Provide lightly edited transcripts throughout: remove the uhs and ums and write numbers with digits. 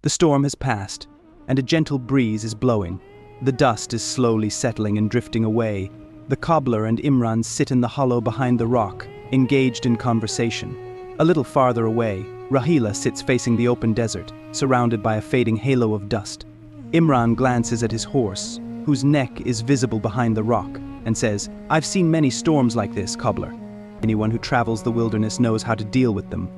The storm has passed, and a gentle breeze is blowing. The dust is slowly settling and drifting away. The cobbler and Imran sit in the hollow behind the rock, engaged in conversation. A little farther away, Rahila sits facing the open desert, surrounded by a fading halo of dust. Imran glances at his horse, whose neck is visible behind the rock, and says, "I've seen many storms like this, cobbler. Anyone who travels the wilderness knows how to deal with them.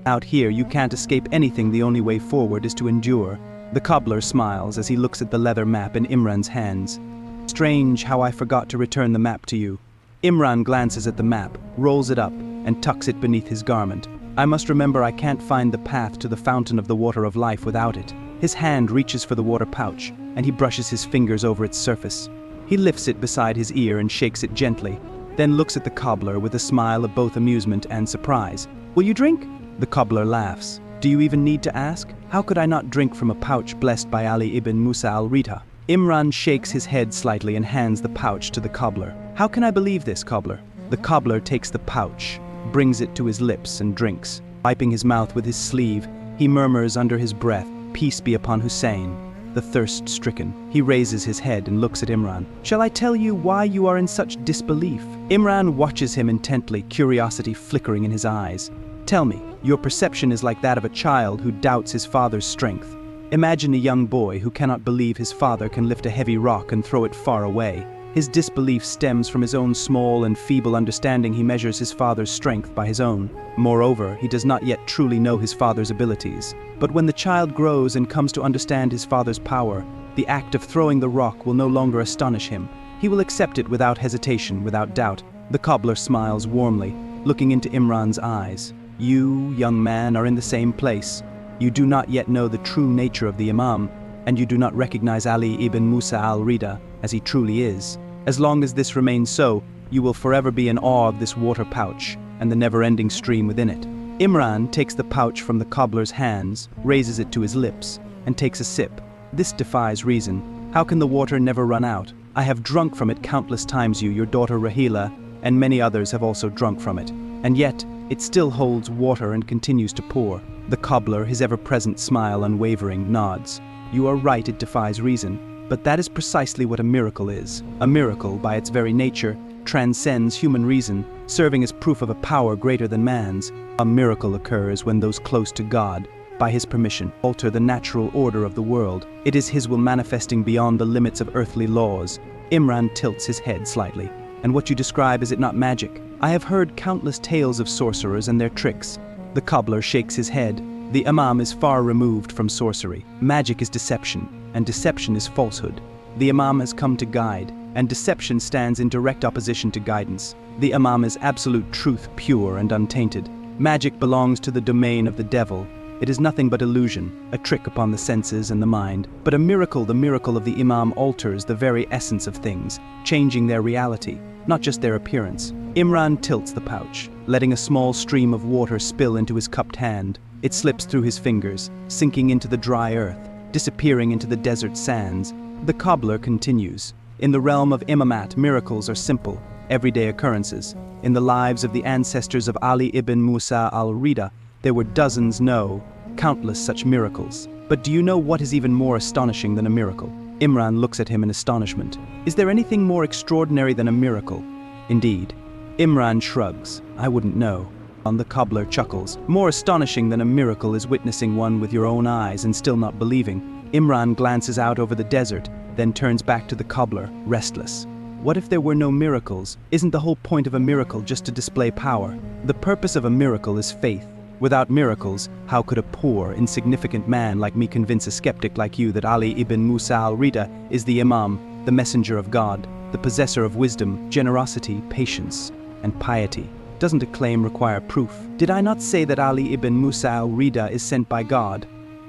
Out here, you can't escape anything. The only way forward is to endure." The cobbler smiles as he looks at the leather map in Imran's hands. "Strange how I forgot to return the map to you." Imran glances at the map, rolls it up, and tucks it beneath his garment. "I must remember I can't find the path to the fountain of the water of life without it." His hand reaches for the water pouch, and he brushes his fingers over its surface. He lifts it beside his ear and shakes it gently, then looks at the cobbler with a smile of both amusement and surprise. "Will you drink?" The cobbler laughs. "Do you even need to ask? How could I not drink from a pouch blessed by Ali ibn Musa al-Ridha?" Imran shakes his head slightly and hands the pouch to the cobbler. "How can I believe this, cobbler?" The cobbler takes the pouch, brings it to his lips and drinks. Wiping his mouth with his sleeve, he murmurs under his breath, "Peace be upon Hussein, the thirst-stricken." He raises his head and looks at Imran. "Shall I tell you why you are in such disbelief?" Imran watches him intently, curiosity flickering in his eyes. "Tell me, your perception is like that of a child who doubts his father's strength. Imagine a young boy who cannot believe his father can lift a heavy rock and throw it far away. His disbelief stems from his own small and feeble understanding. He measures his father's strength by his own. Moreover, he does not yet truly know his father's abilities. But when the child grows and comes to understand his father's power, the act of throwing the rock will no longer astonish him. He will accept it without hesitation, without doubt." The cobbler smiles warmly, looking into Imran's eyes. "You, young man, are in the same place. You do not yet know the true nature of the Imam, and you do not recognize Ali ibn Musa al-Ridha as he truly is. As long as this remains so, you will forever be in awe of this water pouch and the never-ending stream within it." Imran takes the pouch from the cobbler's hands, raises it to his lips, and takes a sip. "This defies reason. How can the water never run out? I have drunk from it countless times. You, your daughter Rahila, and many others have also drunk from it. And yet, it still holds water and continues to pour." The cobbler, his ever-present smile unwavering, nods. "You are right, it defies reason. But that is precisely what a miracle is. A miracle, by its very nature, transcends human reason, serving as proof of a power greater than man's. A miracle occurs when those close to God, by His permission, alter the natural order of the world. It is His will manifesting beyond the limits of earthly laws." Imran tilts his head slightly. "And what you describe, is it not magic? I have heard countless tales of sorcerers and their tricks." The cobbler shakes his head. "The Imam is far removed from sorcery. Magic is deception, and deception is falsehood. The Imam has come to guide, and deception stands in direct opposition to guidance. The Imam is absolute truth, pure and untainted. Magic belongs to the domain of the devil. It is nothing but illusion, a trick upon the senses and the mind. But a miracle, the miracle of the Imam, alters the very essence of things, changing their reality, not just their appearance." Imran tilts the pouch, letting a small stream of water spill into his cupped hand. It slips through his fingers, sinking into the dry earth, disappearing into the desert sands. The cobbler continues. "In the realm of Imamat, miracles are simple, everyday occurrences. In the lives of the ancestors of Ali ibn Musa al-Ridha, there were dozens, no, countless such miracles. But do you know what is even more astonishing than a miracle?" Imran looks at him in astonishment. "Is there anything more extraordinary than a miracle?" "Indeed." Imran shrugs. "I wouldn't know." The cobbler chuckles. "More astonishing than a miracle is witnessing one with your own eyes and still not believing." Imran glances out over the desert, then turns back to the cobbler, restless. "What if there were no miracles? Isn't the whole point of a miracle just to display power? The purpose of a miracle is faith. Without miracles, how could a poor, insignificant man like me convince a skeptic like you that Ali ibn Musa al-Ridha is the Imam, the messenger of God, the possessor of wisdom, generosity, patience, and piety? Doesn't a claim require proof? Did I not say that Ali ibn Musa al-Ridha is sent by God?"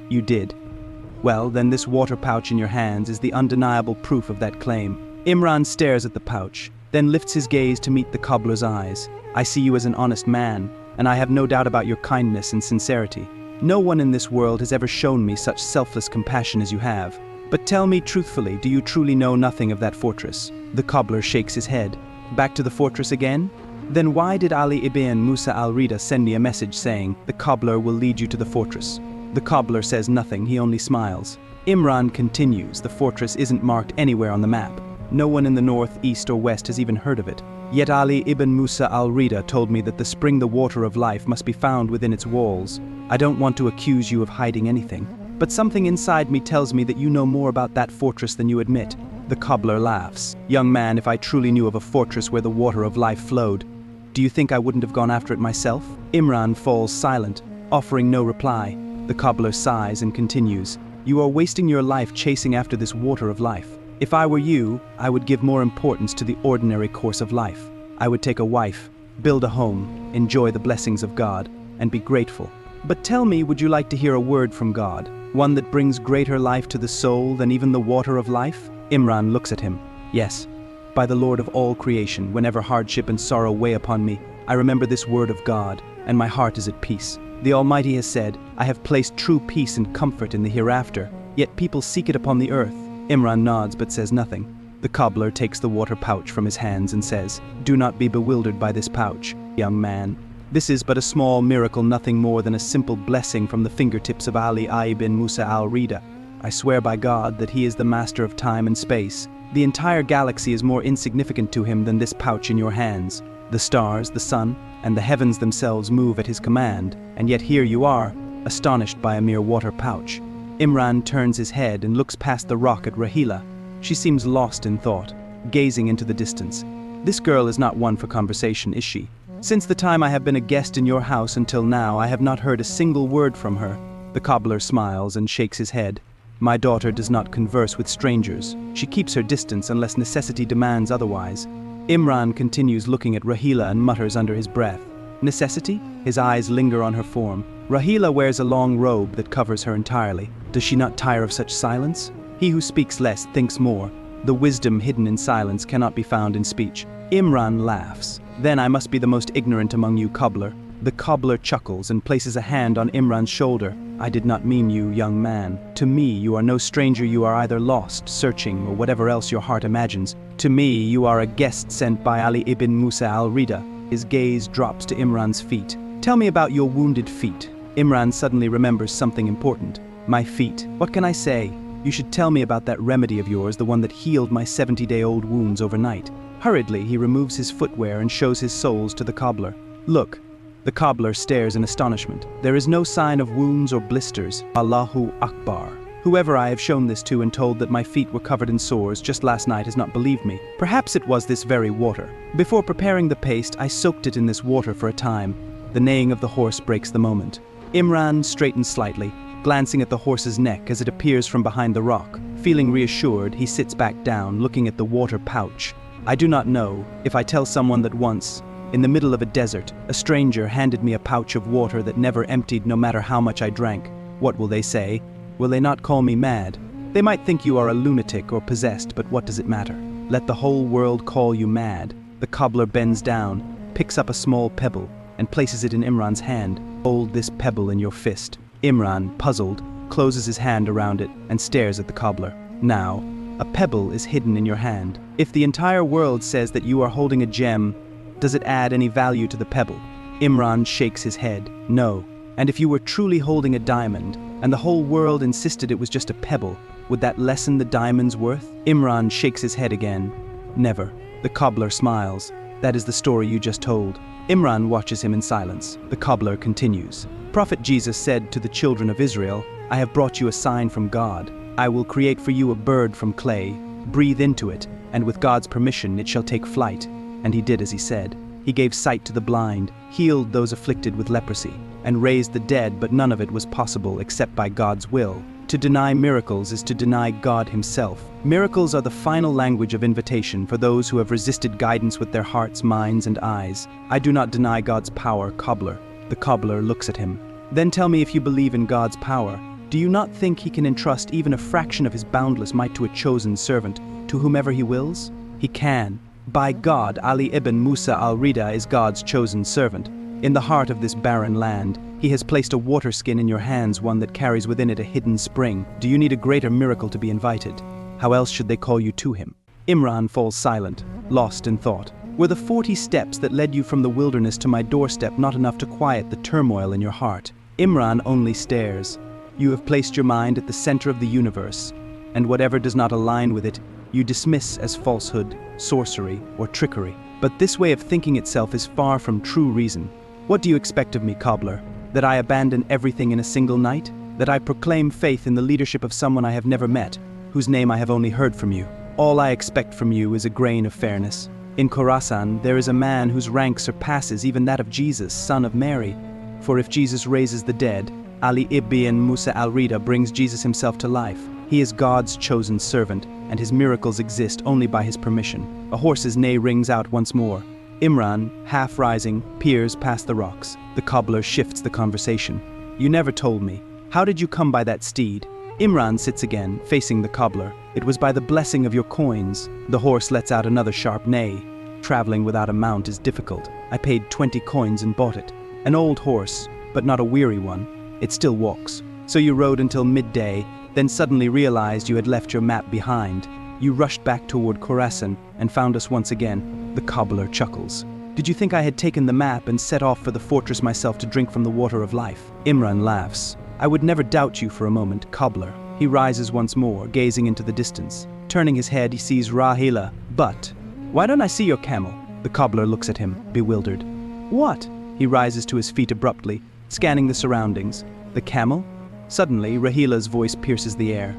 "You did. Well, then this water pouch in your hands is the undeniable proof of that claim." Imran stares at the pouch, then lifts his gaze to meet the cobbler's eyes. "I see you as an honest man, and I have no doubt about your kindness and sincerity. No one in this world has ever shown me such selfless compassion as you have. But tell me truthfully, do you truly know nothing of that fortress?" The cobbler shakes his head. "Back to the fortress again? Then why did Ali ibn Musa al-Ridha send me a message saying, 'The cobbler will lead you to the fortress'?" The cobbler says nothing, he only smiles. Imran continues, the fortress isn't marked anywhere on the map. No one in the north, east or west has even heard of it. Yet Ali ibn Musa al-Ridha told me that the spring, the water of life, must be found within its walls. I don't want to accuse you of hiding anything, but something inside me tells me that you know more about that fortress than you admit. The cobbler laughs. Young man, if I truly knew of a fortress where the water of life flowed, do you think I wouldn't have gone after it myself? Imran falls silent, offering no reply. The cobbler sighs and continues. You are wasting your life chasing after this water of life. If I were you, I would give more importance to the ordinary course of life. I would take a wife, build a home, enjoy the blessings of God, and be grateful. But tell me, would you like to hear a word from God? One that brings greater life to the soul than even the water of life? Imran looks at him. Yes. By the Lord of all creation, whenever hardship and sorrow weigh upon me, I remember this word of God, and my heart is at peace. The Almighty has said, I have placed true peace and comfort in the hereafter, yet people seek it upon the earth. Imran nods but says nothing. The cobbler takes the water pouch from his hands and says, Do not be bewildered by this pouch, young man. This is but a small miracle, nothing more than a simple blessing from the fingertips of Ali ibn Musa al-Ridha. I swear by God that he is the master of time and space. The entire galaxy is more insignificant to him than this pouch in your hands. The stars, the sun, and the heavens themselves move at his command, and yet here you are, astonished by a mere water pouch. Imran turns his head and looks past the rock at Rahila. She seems lost in thought, gazing into the distance. This girl is not one for conversation, is she? Since the time I have been a guest in your house until now, I have not heard a single word from her. The cobbler smiles and shakes his head. My daughter does not converse with strangers. She keeps her distance unless necessity demands otherwise. Imran continues looking at Rahila and mutters under his breath. Necessity? His eyes linger on her form. Rahila wears a long robe that covers her entirely. Does she not tire of such silence? He who speaks less thinks more. The wisdom hidden in silence cannot be found in speech. Imran laughs. Then I must be the most ignorant among you, cobbler. The cobbler chuckles and places a hand on Imran's shoulder. I did not mean you, young man. To me, you are no stranger. You are either lost, searching, or whatever else your heart imagines. To me, you are a guest sent by Ali ibn Musa al-Ridha. His gaze drops to Imran's feet. Tell me about your wounded feet. Imran suddenly remembers something important. My feet. What can I say? You should tell me about that remedy of yours, the one that healed my 70-day-old wounds overnight. Hurriedly, he removes his footwear and shows his soles to the cobbler. Look. The cobbler stares in astonishment. There is no sign of wounds or blisters. Allahu Akbar. Whoever I have shown this to and told that my feet were covered in sores just last night has not believed me. Perhaps it was this very water. Before preparing the paste, I soaked it in this water for a time. The neighing of the horse breaks the moment. Imran straightens slightly, glancing at the horse's neck as it appears from behind the rock. Feeling reassured, he sits back down, looking at the water pouch. I do not know if I tell someone that once, in the middle of a desert, a stranger handed me a pouch of water that never emptied no matter how much I drank. What will they say? Will they not call me mad? They might think you are a lunatic or possessed, but what does it matter? Let the whole world call you mad. The cobbler bends down, picks up a small pebble, and places it in Imran's hand. Hold this pebble in your fist. Imran, puzzled, closes his hand around it and stares at the cobbler. Now, a pebble is hidden in your hand. If the entire world says that you are holding a gem, does it add any value to the pebble? Imran shakes his head. No. And if you were truly holding a diamond, and the whole world insisted it was just a pebble, would that lessen the diamond's worth? Imran shakes his head again. Never. The cobbler smiles. That is the story you just told. Imran watches him in silence. The cobbler continues. Prophet Jesus said to the children of Israel, I have brought you a sign from God. I will create for you a bird from clay. Breathe into it, and with God's permission it shall take flight. And he did as he said. He gave sight to the blind, healed those afflicted with leprosy, and raised the dead, but none of it was possible except by God's will. To deny miracles is to deny God himself. Miracles are the final language of invitation for those who have resisted guidance with their hearts, minds, and eyes. I do not deny God's power, cobbler. The cobbler looks at him. Then tell me if you believe in God's power. Do you not think he can entrust even a fraction of his boundless might to a chosen servant, to whomever he wills? He can. By God, Ali ibn Musa al-Ridha is God's chosen servant. In the heart of this barren land, he has placed a water skin in your hands, one that carries within it a hidden spring. Do you need a greater miracle to be invited? How else should they call you to him? Imran falls silent, lost in thought. Were the 40 steps that led you from the wilderness to my doorstep not enough to quiet the turmoil in your heart? Imran only stares. You have placed your mind at the center of the universe, and whatever does not align with it, you dismiss as falsehood, sorcery, or trickery. But this way of thinking itself is far from true reason. What do you expect of me, cobbler? That I abandon everything in a single night? That I proclaim faith in the leadership of someone I have never met, whose name I have only heard from you? All I expect from you is a grain of fairness. In Khorasan, there is a man whose rank surpasses even that of Jesus, son of Mary. For if Jesus raises the dead, Ali ibn Musa al-Ridha brings Jesus himself to life. He is God's chosen servant, and his miracles exist only by his permission. A horse's neigh rings out once more. Imran, half rising, peers past the rocks. The cobbler shifts the conversation. You never told me. How did you come by that steed? Imran sits again, facing the cobbler. It was by the blessing of your coins. The horse lets out another sharp neigh. Traveling without a mount is difficult. I paid 20 coins and bought it. An old horse, but not a weary one. It still walks. So you rode until midday, then suddenly realized you had left your map behind. You rushed back toward Khorasan and found us once again. The cobbler chuckles. Did you think I had taken the map and set off for the fortress myself to drink from the water of life? Imran laughs. I would never doubt you for a moment, cobbler. He rises once more, gazing into the distance. Turning his head, he sees Rahila. But, why don't I see your camel? The cobbler looks at him, bewildered. What? He rises to his feet abruptly, scanning the surroundings. The camel? Suddenly, Rahila's voice pierces the air.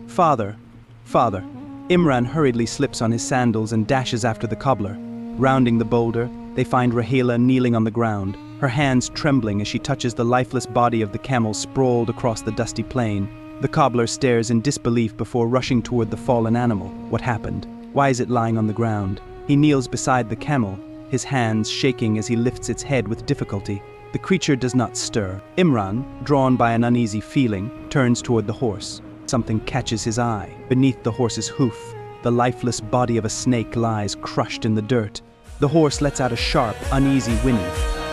Father, father. Imran hurriedly slips on his sandals and dashes after the cobbler. Rounding the boulder, they find Rahila kneeling on the ground, her hands trembling as she touches the lifeless body of the camel sprawled across the dusty plain. The cobbler stares in disbelief before rushing toward the fallen animal. What happened? Why is it lying on the ground? He kneels beside the camel, his hands shaking as he lifts its head with difficulty. The creature does not stir. Imran, drawn by an uneasy feeling, turns toward the horse. Something catches his eye. Beneath the horse's hoof, the lifeless body of a snake lies crushed in the dirt. The horse lets out a sharp, uneasy whinny.